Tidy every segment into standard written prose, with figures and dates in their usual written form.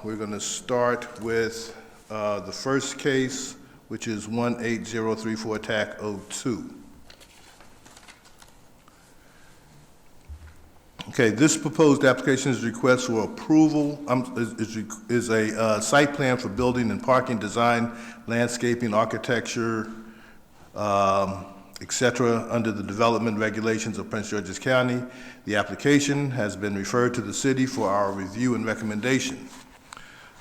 We're going to start with the first case, which is 18034 TAC 02. Okay, this proposed application is a request for approval, is a site plan for building and parking design, landscaping, architecture, et cetera, under the development regulations of Prince George's County. The application has been referred to the city for our review and recommendation.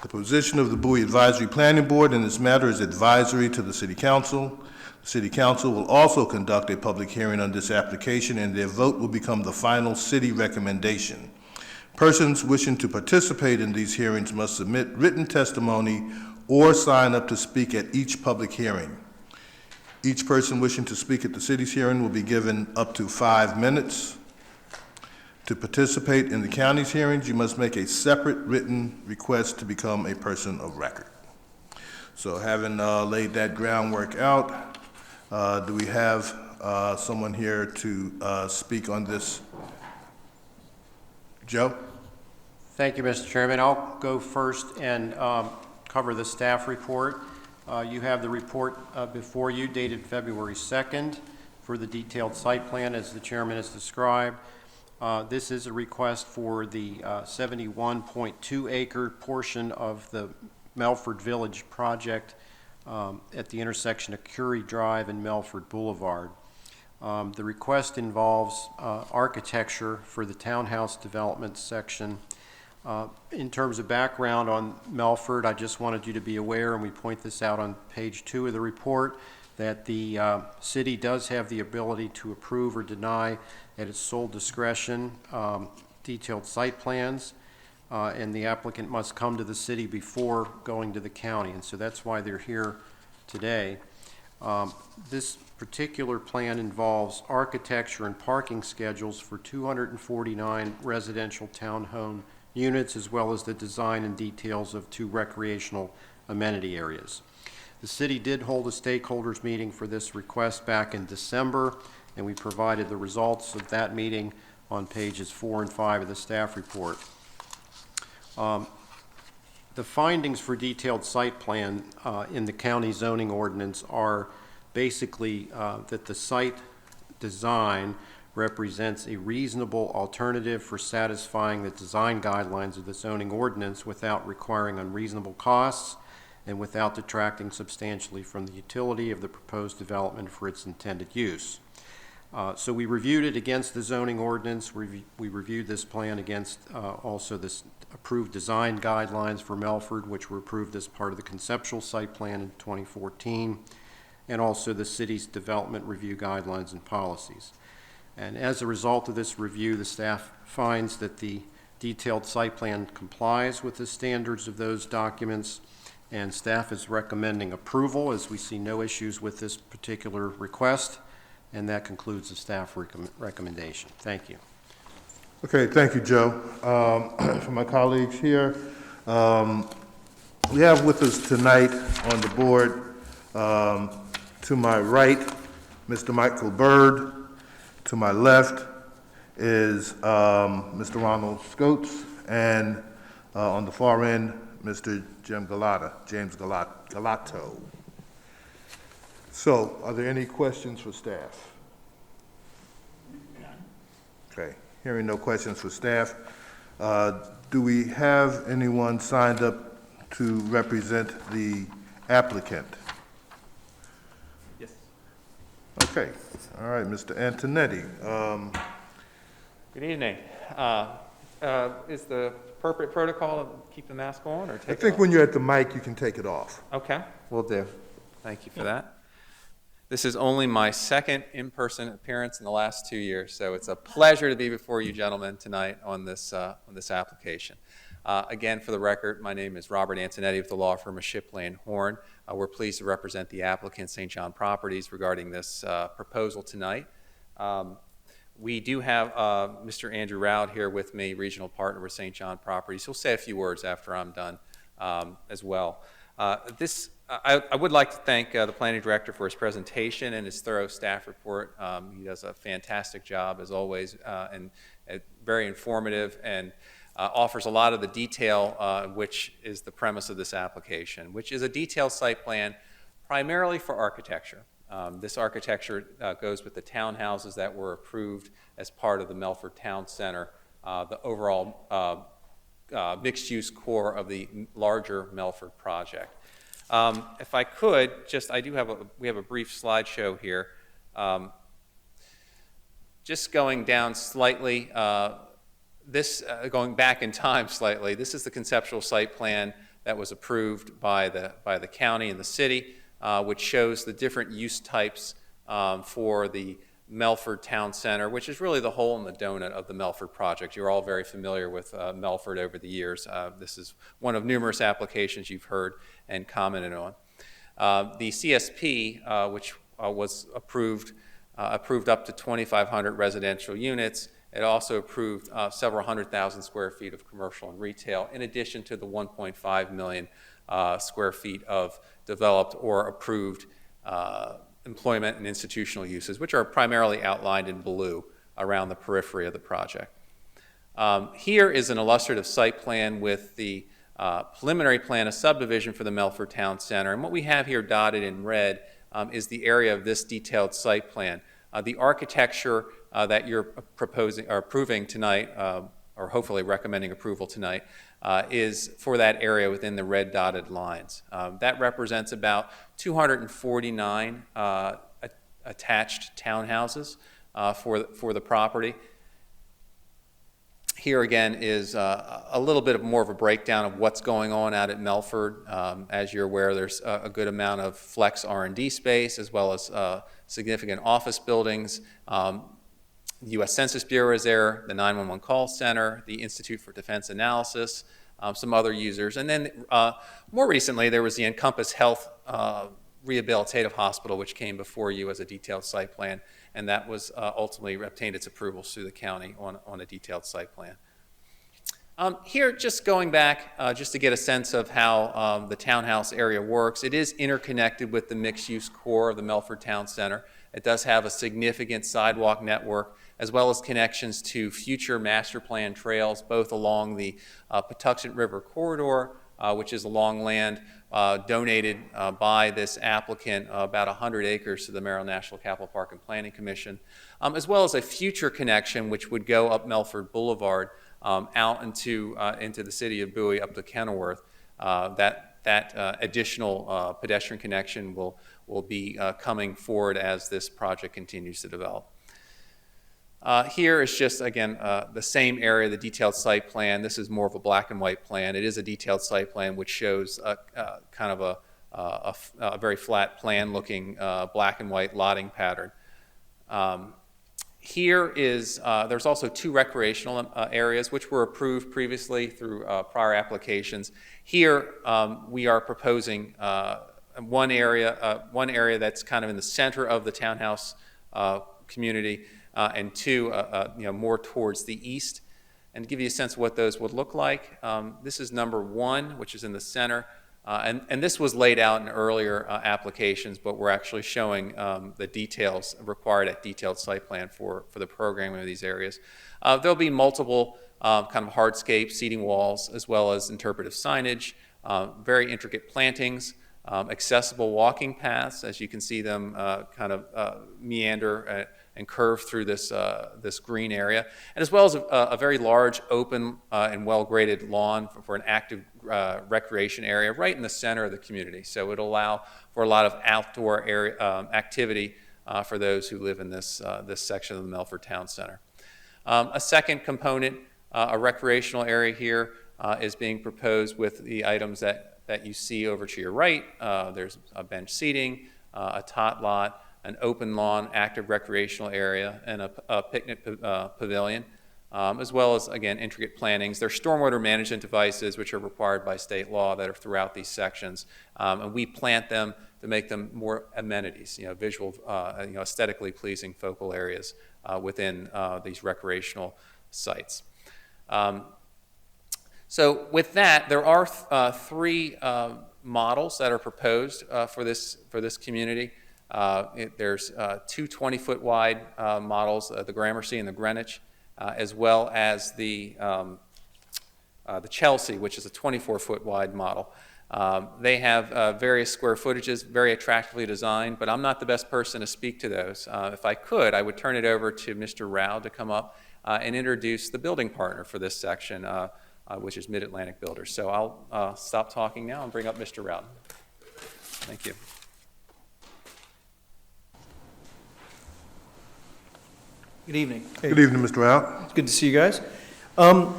The position of the Bowie Advisory Planning Board in this matter is advisory to the City Council. The City Council will also conduct a public hearing on this application, and their vote will become the final city recommendation. Persons wishing to participate in these hearings must submit written testimony or sign up to speak at each public hearing. Each person wishing to speak at the city's hearing will be given up to 5 minutes. To participate in the county's hearings, you must make a separate written request to become a person of record. So having laid that groundwork out, do we have someone here to speak on this? Joe? Thank you, Mr. Chairman. I'll go first and cover the staff report. You have the report before you dated February 2nd for the detailed site plan as the chairman has described. This is a request for the 71.2 acre portion of the Melford Village project at the intersection of Curie Drive and Melford Boulevard. The request involves architecture for the townhouse development section. In terms of background on Melford, I just wanted you to be aware, and we point this out on page 2 of the report, that the city does have the ability to approve or deny at its sole discretion detailed site plans, and the applicant must come to the city before going to the county, and so that's why they're here today. This particular plan involves architecture and parking schedules for 249 residential townhome units, as well as the design and details of 2 recreational amenity areas. The city did hold a stakeholders meeting for this request back in December, and we provided the results of that meeting on pages 4 and 5 of the staff report. The findings for detailed site plan in the county zoning ordinance are basically that the site design represents a reasonable alternative for satisfying the design guidelines of the zoning ordinance without requiring unreasonable costs and without detracting substantially from the utility of the proposed development for its intended use. So we reviewed it against the zoning ordinance. We reviewed this plan against also this approved design guidelines for Melford, which were approved as part of the conceptual site plan in 2014, and also the city's development review guidelines and policies. And as a result of this review, the staff finds that the detailed site plan complies with the standards of those documents, and staff is recommending approval as we see no issues with this particular request, and that concludes the staff recommendation. Thank you. Okay, thank you, Joe. For my colleagues here, we have with us tonight on the board, to my right, Mr. Michael Bird. To my left is Mr. Ronald Scotes, and on the far end, Mr. James Galato. So, are there any questions for staff? Okay, hearing no questions for staff. Do we have anyone signed up to represent the applicant? Yes. Okay, all right, Mr. Antonetti. Good evening. Is the appropriate protocol to keep the mask on or take I think it off? when you're at the mic, you can take it off. Okay, will do. Thank you for that. This is only my second in-person appearance in the last 2 years, so it's a pleasure to be before you gentlemen tonight on this application. Again, for the record, my name is Robert Antonetti with the law firm of Shipley & Horn. We're pleased to represent the applicant, St. John Properties, regarding this proposal tonight. We do have Mr. Andrew Roud here with me, regional partner with St. John Properties. He'll say a few words after I'm done as well. I would like to thank the planning director for his presentation and his thorough staff report. He does a fantastic job, as always, and very informative. And offers a lot of the detail, which is the premise of this application, which is a detailed site plan primarily for architecture. This architecture goes with the townhouses that were approved as part of the Melford Town Center, the overall mixed-use core of the larger Melford project. If I could, we have a brief slideshow here. Just going down slightly, going back in time slightly, this is the conceptual site plan that was approved by the county and the city, which shows the different use types for the Melford Town Center, which is really the hole in the donut of the Melford project. You're all very familiar with Melford over the years. This is one of numerous applications you've heard and commented on. The CSP, which was approved up to 2,500 residential units. It also approved several 100,000 square feet of commercial and retail, in addition to the 1.5 million square feet of developed or approved employment and institutional uses, which are primarily outlined in blue around the periphery of the project. Here is an illustrative site plan with the preliminary plan of subdivision for the Melford Town Center. And what we have here dotted in red is the area of this detailed site plan. The architecture that you're proposing or approving tonight, or hopefully recommending approval tonight, is for that area within the red dotted lines. That represents about 249 attached townhouses for the property. Here again is a little bit more of a breakdown of what's going on out at Melford. As you're aware, there's a good amount of flex R&D space, as well as significant office buildings. The U.S. Census Bureau is there, the 911 call center, the Institute for Defense Analysis, some other users. And then more recently, there was the Encompass Health Rehabilitative Hospital, which came before you as a detailed site plan, and that was ultimately obtained its approvals through the county on a detailed site plan. Here, just going back, just to get a sense of how the townhouse area works, it is interconnected with the mixed-use core of the Melford Town Center. It does have a significant sidewalk network, as well as connections to future master plan trails, both along the Patuxent River corridor, which is along land donated by this applicant, about 100 acres to the Maryland National Capital Park and Planning Commission, as well as a future connection which would go up Melford Boulevard out into the city of Bowie up to Kenilworth. That additional pedestrian connection will be coming forward as this project continues to develop. Here is just, again, the same area, the detailed site plan. This is more of a black and white plan. It is a detailed site plan which shows kind of a very flat plan looking black and white lotting pattern. Here is, there's also two recreational areas which were approved previously through prior applications. Here we are proposing one area that's kind of in the center of the townhouse community, and two, more towards the east. And to give you a sense of what those would look like, this is number one, which is in the center. And this was laid out in earlier applications, but we're actually showing the details required at detailed site plan for the programming of these areas. There'll be multiple kind of hardscape seating walls, as well as interpretive signage, very intricate plantings, accessible walking paths, as you can see them kind of meander and curve through this green area, and as well as a very large, open, and well-graded lawn for an active recreation area right in the center of the community. So it'll allow for a lot of outdoor area activity for those who live in this section of the Melford Town Center. A second component, a recreational area here, is being proposed with the items that you see over to your right. There's a bench seating, a tot lot, an open lawn, active recreational area, and a picnic pavilion, as well as, again, intricate plantings. There's stormwater management devices, which are required by state law, that are throughout these sections, and we plant them to make them more amenities, visual, aesthetically pleasing focal areas within these recreational sites. So with that, there are three models that are proposed for this community. There's two 20-foot wide models, the Gramercy and the Greenwich, as well as the the Chelsea, which is a 24-foot wide model. They have various square footages, very attractively designed, but I'm not the best person to speak to those. If I could, I would turn it over to Mr. Rao to come up and introduce the building partner for this section, which is Mid-Atlantic Builders. So I'll stop talking now and bring up Mr. Rao. Thank you. Good evening. Good evening, Mr. Rao. It's good to see you guys.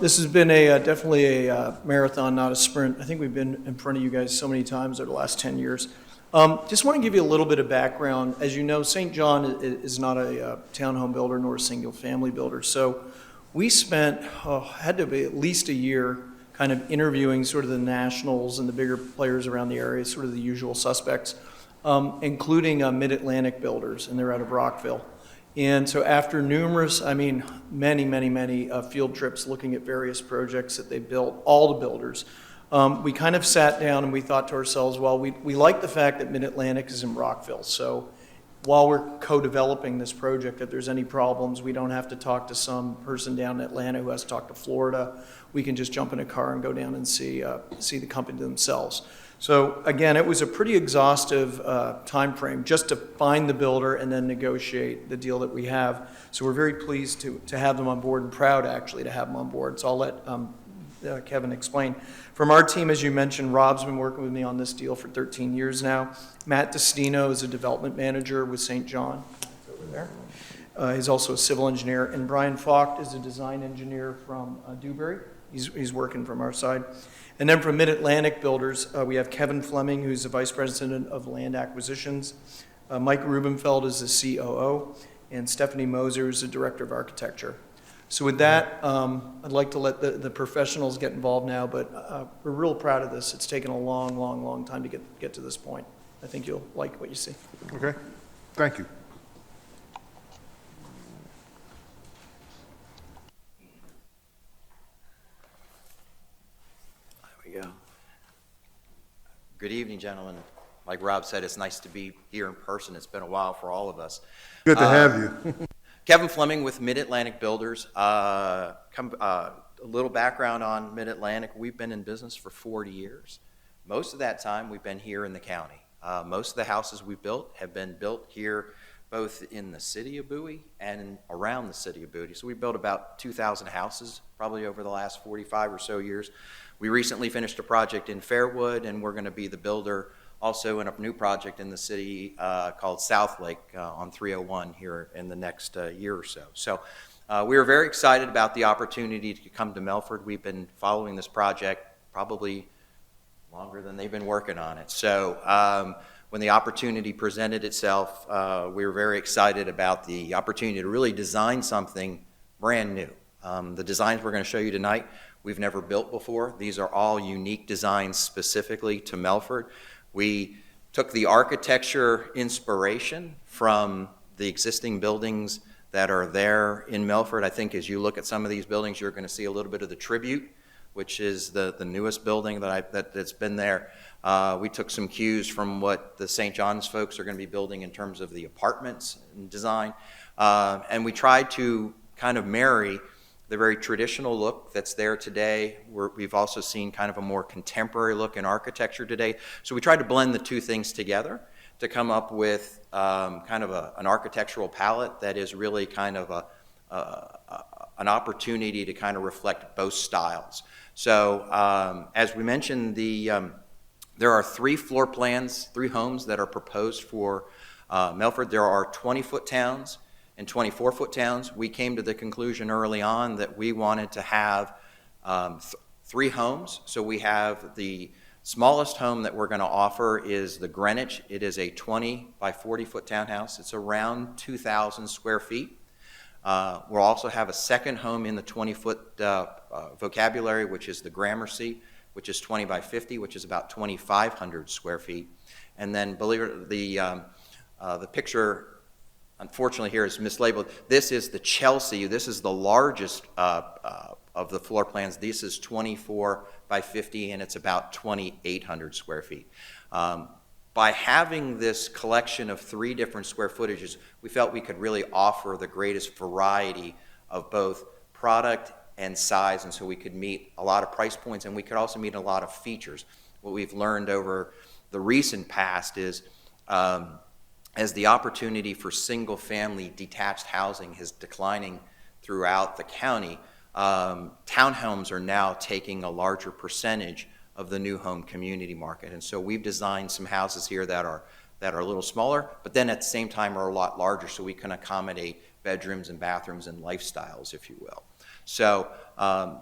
This has been definitely a marathon, not a sprint. I think we've been in front of you guys so many times over the last 10 years. Just want to give you a little bit of background. As you know, St. John is not a townhome builder nor a single-family builder. So we spent, had to be at least a year kind of interviewing sort of the nationals and the bigger players around the area, sort of the usual suspects, including Mid-Atlantic Builders, and they're out of Rockville. And so after numerous, many field trips looking at various projects that they built, all the builders, we kind of sat down and we thought to ourselves, well, we like the fact that Mid-Atlantic is in Rockville. So while we're co-developing this project, if there's any problems, we don't have to talk to some person down in Atlanta who has to talk to Florida. We can just jump in a car and go down and see the company themselves. So again, it was a pretty exhaustive time frame just to find the builder and then negotiate the deal that we have. So we're very pleased to have them on board and proud actually to have them on board. So I'll let Kevin explain. From our team, as you mentioned, Rob's been working with me on this deal for 13 years now. Matt Destino is a development manager with St. John over there. He's also a civil engineer. And Brian Falk is a design engineer from Dewberry. He's working from our side. And then from Mid-Atlantic Builders, we have Kevin Fleming, who's the Vice President of Land Acquisitions. Mike Rubenfeld is the COO, and Stephanie Moser is the Director of Architecture. So with that, I'd like to let the professionals get involved now, but we're real proud of this. It's taken a long time to get to this point. I think you'll like what you see. Okay, thank you. Go. Good evening, gentlemen. Like Rob said, it's nice to be here in person. It's been a while for all of us. Good to have you. Kevin Fleming with Mid-Atlantic Builders. A little background on Mid-Atlantic. We've been in business for 40 years. Most of that time, we've been here in the county. Most of the houses we've built have been built here, both in the city of Bowie and around the city of Bowie. So we built about 2,000 houses, probably over the last 45 or so years. We recently finished a project in Fairwood, and we're going to be the builder also in a new project in the city called South Lake on 301 here in the next year or so. So we are very excited about the opportunity to come to Melford. We've been following this project probably longer than they've been working on it. So when the opportunity presented itself, we were very excited about the opportunity to really design something brand new. The designs we're going to show you tonight, we've never built before. These are all unique designs specifically to Melford. We took the architecture inspiration from the existing buildings that are there in Melford. I think as you look at some of these buildings, you're going to see a little bit of the Tribute, which is the newest building that's been there. We took some cues from what the St. John's folks are going to be building in terms of the apartments and design. And we tried to kind of marry the very traditional look that's there today. We've also seen kind of a more contemporary look in architecture today. So we tried to blend the two things together to come up with kind of an architectural palette that is really kind of an opportunity to kind of reflect both styles. So as we mentioned, there are 3 floor plans, 3 homes that are proposed for Melford. There are 20-foot towns and 24-foot towns. We came to the conclusion early on that we wanted to have 3 homes. So we have the smallest home that we're going to offer is the Greenwich. It is a 20 by 40-foot townhouse. It's around 2,000 square feet. We'll also have a second home in the 20-foot vocabulary, which is the Gramercy, which is 20 by 50, which is about 2,500 square feet. And then, believe it, the picture, unfortunately, here is mislabeled. This is the Chelsea. This is the largest of the floor plans. This is 24 by 50, and it's about 2,800 square feet. By having this collection of 3 different square footages, we felt we could really offer the greatest variety of both product and size, and so we could meet a lot of price points, and we could also meet a lot of features. What we've learned over the recent past is as the opportunity for single-family detached housing is declining throughout the county, townhomes are now taking a larger percentage of the new home community market. And so we've designed some houses here that are a little smaller, but then at the same time are a lot larger, so we can accommodate bedrooms and bathrooms and lifestyles, if you will. So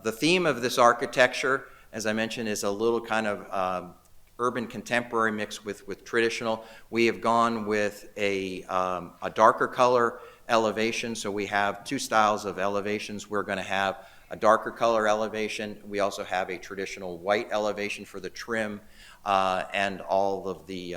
the theme of this architecture, as I mentioned, is a little kind of urban contemporary mixed with traditional. We have gone with a darker color elevation, so we have two styles of elevations. We're going to have a darker color elevation. We also have a traditional white elevation for the trim and all of the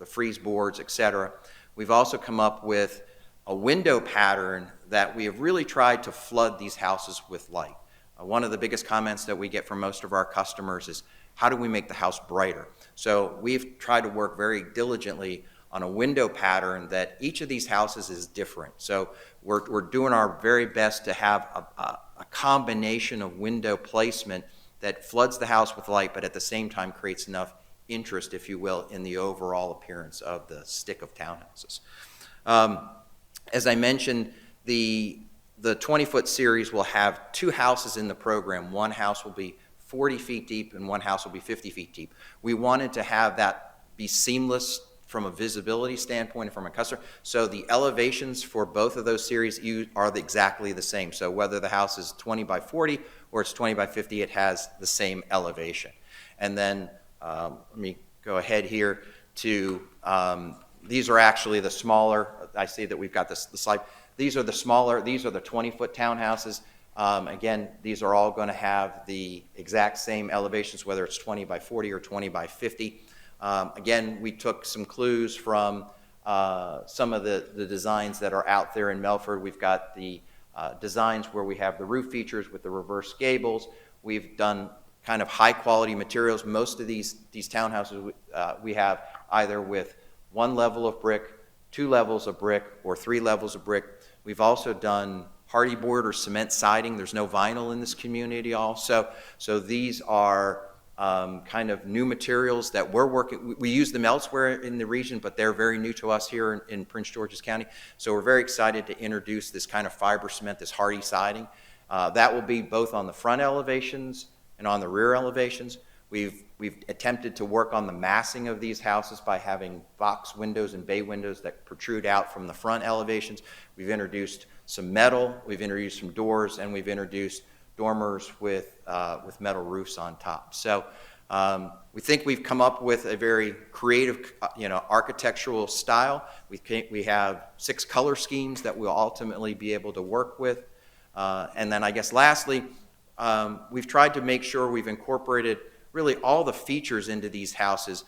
frieze boards, etc. We've also come up with a window pattern that we have really tried to flood these houses with light. One of the biggest comments that we get from most of our customers is, how do we make the house brighter? So we've tried to work very diligently on a window pattern that each of these houses is different. So we're doing our very best to have a combination of window placement that floods the house with light, but at the same time creates enough interest, if you will, in the overall appearance of the stick of townhouses. As I mentioned, the 20-foot series will have two houses in the program. One house will be 40 feet deep and one house will be 50 feet deep. We wanted to have that be seamless from a visibility standpoint and from a customer. So the elevations for both of those series are exactly the same. So whether the house is 20 by 40 or it's 20 by 50, it has the same elevation. And then let me go ahead here to, these are actually the smaller, I see that we've got the slide. These are the smaller, these are the 20-foot townhouses. Again, these are all going to have the exact same elevations, whether it's 20 by 40 or 20 by 50. Again, we took some clues from some of the designs that are out there in Melford. We've got the designs where we have the roof features with the reverse gables. We've done kind of high-quality materials. Most of these townhouses we have either with one level of brick, two levels of brick, or three levels of brick. We've also done hardy board or cement siding. There's no vinyl in this community also. So these are kind of new materials that we're working. We use them elsewhere in the region, but they're very new to us here in Prince George's County. So we're very excited to introduce this kind of fiber cement, this hardy siding. That will be both on the front elevations and on the rear elevations. We've attempted to work on the massing of these houses by having box windows and bay windows that protrude out from the front elevations. We've introduced some metal, we've introduced some doors, and we've introduced dormers with metal roofs on top. So we think we've come up with a very creative, architectural style. We have 6 color schemes that we'll ultimately be able to work with. And then I guess lastly, we've tried to make sure we've incorporated really all the features into these houses.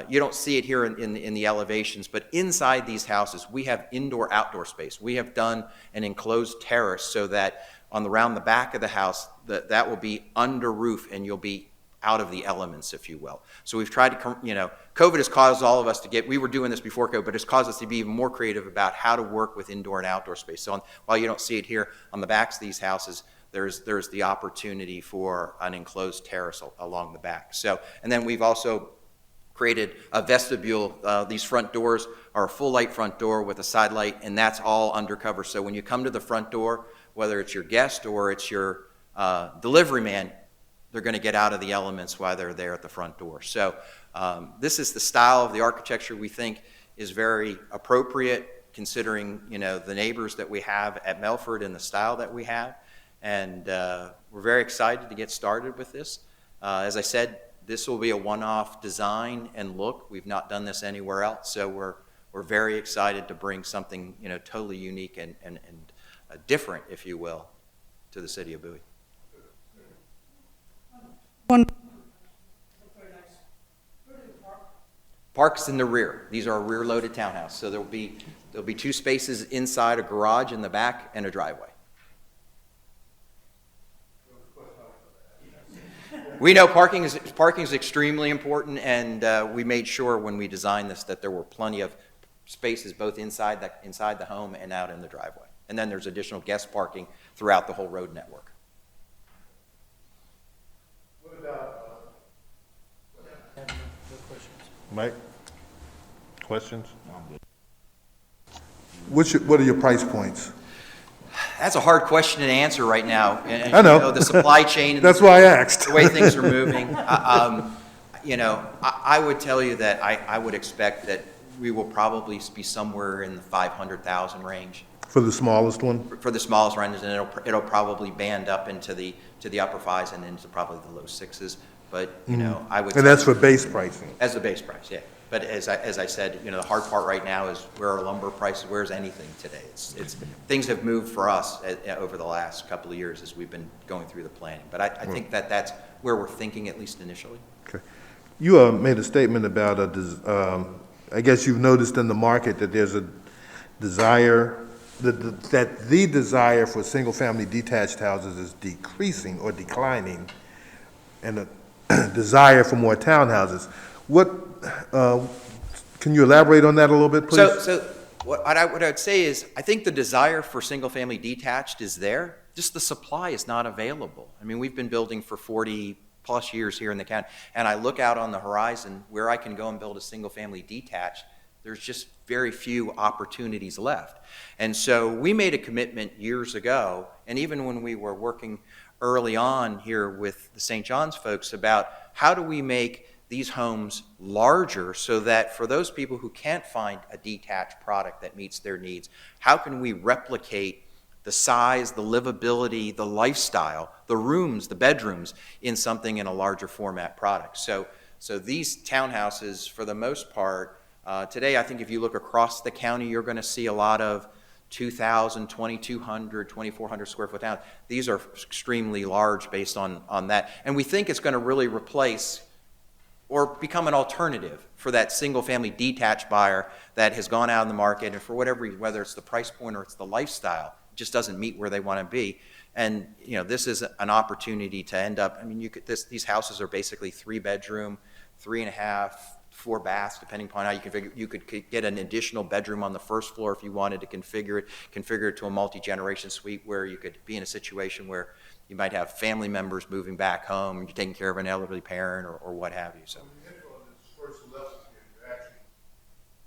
You don't see it here in the elevations, but inside these houses, we have indoor-outdoor space. We have done an enclosed terrace so that around the back of the house, that will be under roof and you'll be out of the elements, if you will. So we've tried to, COVID has caused all of us to we were doing this before COVID, but it's caused us to be even more creative about how to work with indoor and outdoor space. So while you don't see it here, on the backs of these houses, there's the opportunity for an enclosed terrace along the back. So, and then we've also created a vestibule. These front doors are a full light front door with a side light, and that's all undercover. So when you come to the front door, whether it's your guest or it's your delivery man, they're going to get out of the elements while they're there at the front door. So this is the style of the architecture we think is very appropriate considering the neighbors that we have at Melford and the style that we have. And we're very excited to get started with this. As I said, this will be a one-off design and look. We've not done this anywhere else, so we're very excited to bring something totally unique and different, if you will, to the city of Bowie. Park's in the rear. These are a rear-loaded townhouse, so there'll be 2 spaces inside, a garage in the back, and a driveway. We know parking is extremely important, and we made sure when we designed this that there were plenty of spaces both inside the home and out in the driveway. And then there's additional guest parking throughout the whole road network. Mike? Questions? What are your price points? That's a hard question to answer right now. And, I know. You know, the supply chain. That's why I asked. The way things are moving. You know, I would tell you that I would expect that we will probably be somewhere in the 500,000 range. For the smallest one? For the smallest renters, and it'll probably band up into the upper fives and into probably the low sixes. But, you know, I would. And that's for base pricing? As the base price, yeah. But as I said, you know, the hard part right now is where are lumber prices, where's anything today? It's things have moved for us over the last couple of years as we've been going through the planning. But I think that's where we're thinking, at least initially. Okay. You made a statement about I guess you've noticed in the market that there's a desire, that the desire for single-family detached houses is decreasing or declining, and a desire for more townhouses. Can you elaborate on that a little bit, please? So what I would say is, I think the desire for single-family detached is there, just the supply is not available. I mean, we've been building for 40-plus years here in the county, and I look out on the horizon where I can go and build a single-family detached, there's just very few opportunities left. And so we made a commitment years ago, and even when we were working early on here with the St. John's folks about how do we make these homes larger so that for those people who can't find a detached product that meets their needs, how can we replicate the size, the livability, the lifestyle, the rooms, the bedrooms in something in a larger format product? So these townhouses, for the most part, today I think if you look across the county, you're going to see a lot of 2,000, 2,200, 2,400 square foot towns. These are extremely large based on that. And we think it's going to really replace or become an alternative for that single-family detached buyer that has gone out in the market and for whatever reason, whether it's the price point or it's the lifestyle, it just doesn't meet where they want to be. And you know, this is an opportunity to end up. I mean, these houses are basically 3-bedroom, 3.5, 4 baths, depending upon how you configure. You could get an additional bedroom on the first floor if you wanted to configure it to a multi-generation suite where you could be in a situation where you might have family members moving back home, and you're taking care of an elderly parent or what have you. So.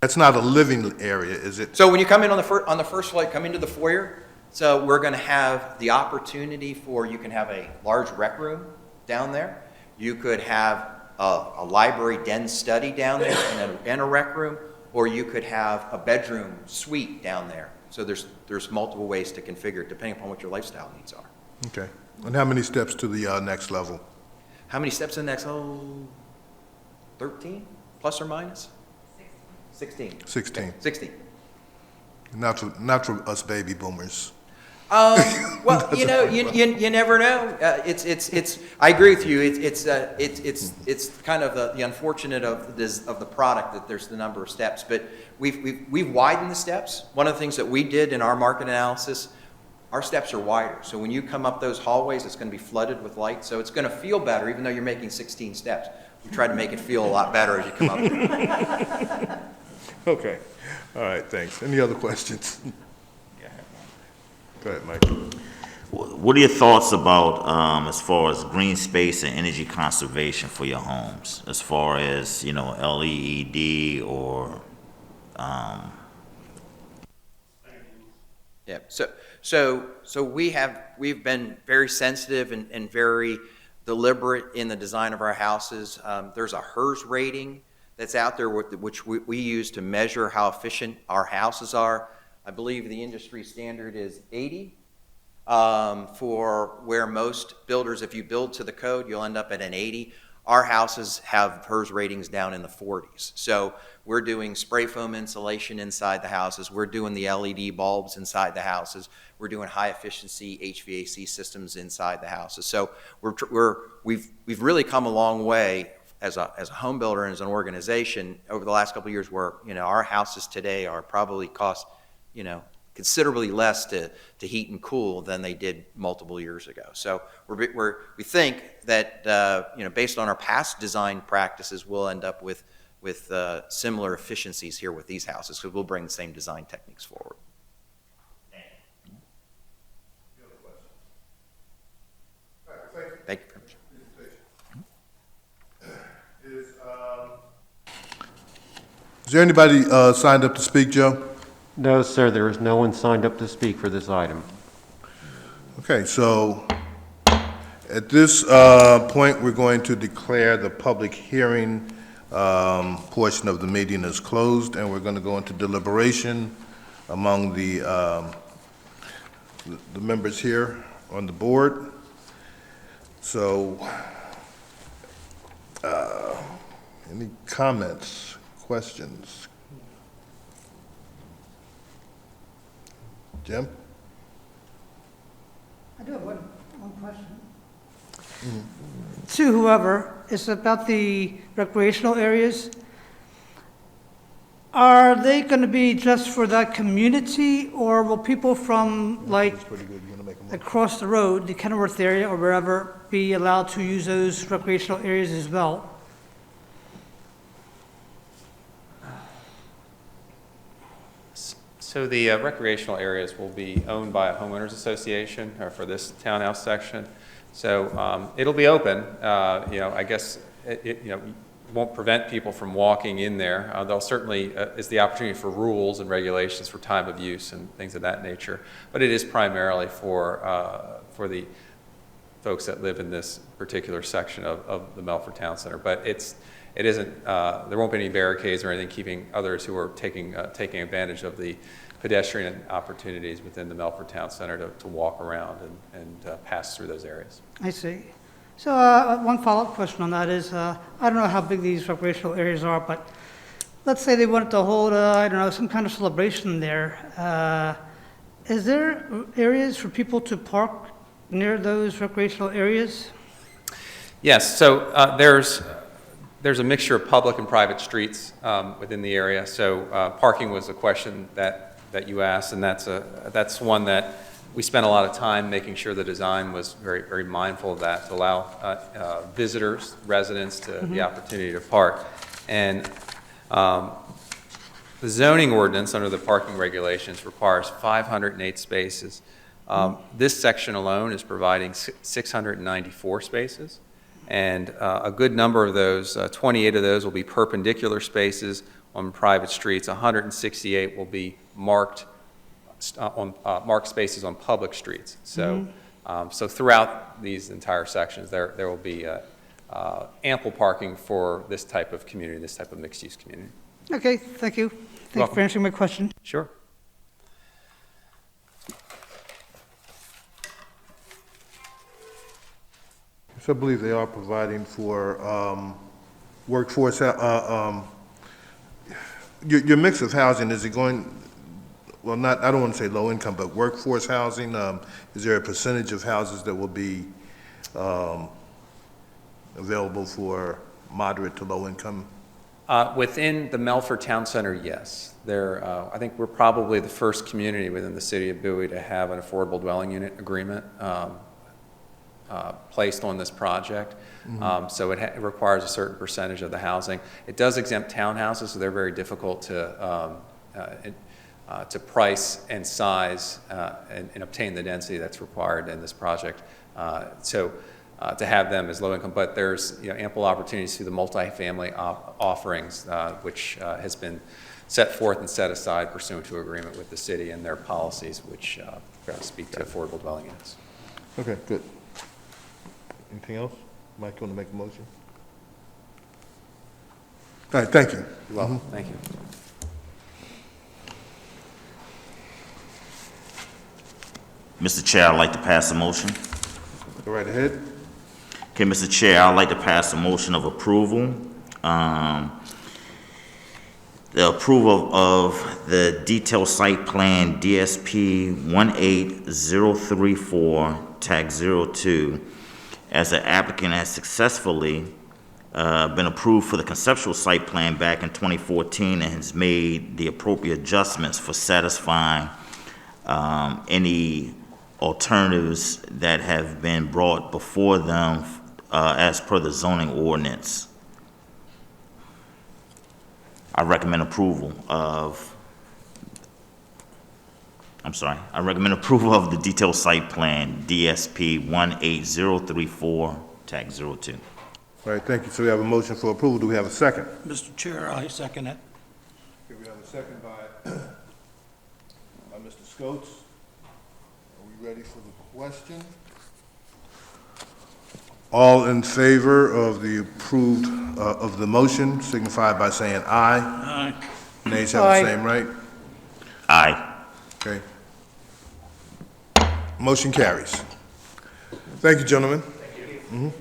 That's not a living area, is it? So when you come in on the first flight, come into the foyer. So we're going to have the opportunity for, you can have a large rec room down there. You could have a library den study down there and a rec room, or you could have a bedroom suite down there. So there's multiple ways to configure it depending upon what your lifestyle needs are. Okay. And how many steps to the next level? How many steps to the next? 13 plus or minus? 16. 16. 16. Not for us baby boomers. Well, you know, you never know. I agree with you. It's kind of the unfortunate of the product that there's the number of steps, but we've widened the steps. One of the things that we did in our market analysis, our steps are wider. So when you come up those hallways, it's going to be flooded with light. So it's going to feel better, even though you're making 16 steps. We try to make it feel a lot better as you come up. Okay. All right, thanks. Any other questions? Go ahead, Mike. What are your thoughts about as far as green space and energy conservation for your homes, as far as, you know, LEED or Yeah. So we've been very sensitive and very deliberate in the design of our houses. There's a HERS rating that's out there which we use to measure how efficient our houses are. I believe the industry standard is 80 for where most builders, if you build to the code, you'll end up at an 80. Our houses have HERS ratings down in the 40s. So we're doing spray foam insulation inside the houses. We're doing the LED bulbs inside the houses. We're doing high efficiency HVAC systems inside the houses. So we've really come a long way as a home builder and as an organization over the last couple of years, where, you know, our houses today are probably cost, you know, considerably less to heat and cool than they did multiple years ago. So we think that you know, based on our past design practices, we'll end up with similar efficiencies here with these houses, because we'll bring the same design techniques forward. Is there anybody signed up to speak, Joe? No, sir, there is no one signed up to speak for this item. Okay, so at this point, we're going to declare the public hearing portion of the meeting is closed, and we're going to go into deliberation among the members here on the board. So, any comments, questions? Jim? I do have one question. To whoever, it's about the recreational areas. Are they going to be just for that community, or will people from, like, across the road, the Kenilworth area or wherever, be allowed to use those recreational areas as well? So the recreational areas will be owned by a homeowners association for this townhouse section. So it'll be open. I guess it won't prevent people from walking in there. There'll certainly is the opportunity for rules and regulations for time of use and things of that nature. But it is primarily for the folks that live in this particular section of the Melford Town Center. But it isn't. There won't be any barricades or anything keeping others who are taking advantage of the pedestrian opportunities within the Melford Town Center to walk around and pass through those areas. I see. So one follow-up question on that is, I don't know how big these recreational areas are, but let's say they wanted to hold, I don't know, some kind of celebration there. Is there areas for people to park near those recreational areas? Yes. So there's a mixture of public and private streets within the area. So parking was a question that you asked, and that's one that we spent a lot of time making sure the design was very, very mindful of that, to allow visitors, residents to the opportunity to park. And the zoning ordinance under the parking regulations requires 508 spaces. This section alone is providing 694 spaces. And a good number of those, 28 of those will be perpendicular spaces on private streets. 168 will be marked spaces on public streets. So, so throughout these entire sections, there will be ample parking for this type of community, this type of mixed-use community. Okay, thank you. Thanks for answering my question. Sure. So I believe they are providing for workforce, your mix of housing, is it going, well, not, I don't want to say low income, but workforce housing? Is there a percentage of houses that will be available for moderate to low income? Within the Melford Town Center, yes. I think we're probably the first community within the city of Bowie to have an affordable dwelling unit agreement placed on this project. So it requires a certain percentage of the housing. It does exempt townhouses, so they're very difficult to price and size and obtain the density that's required in this project. To have them as low income, but there's ample opportunities through the multifamily offerings, which has been set forth and set aside pursuant to agreement with the city and their policies, which speak to affordable dwelling units. Okay, good. Anything else? Mike, you want to make a motion? All right, thank you. You're welcome. Thank you. Mr. Chair, I'd like to pass a motion. Go right ahead. Okay, Mr. Chair, I'd like to pass a motion of approval. The approval of the detailed site plan DSP 18034 tag 02 as the applicant has successfully been approved for the conceptual site plan back in 2014 and has made the appropriate adjustments for satisfying any alternatives that have been brought before them as per the zoning ordinance. I recommend approval of the detailed site plan DSP 18034 tag 02. All right, thank you. So we have a motion for approval. Do we have a second? Mr. Chair, I second it. Okay, we have a second by Mr. Scotes. Are we ready for the question? All in favor of the approved, of the motion signify by saying aye. Aye. Nays have the Aye. same right? Aye. Okay. Motion carries. Thank you, gentlemen. Thank you.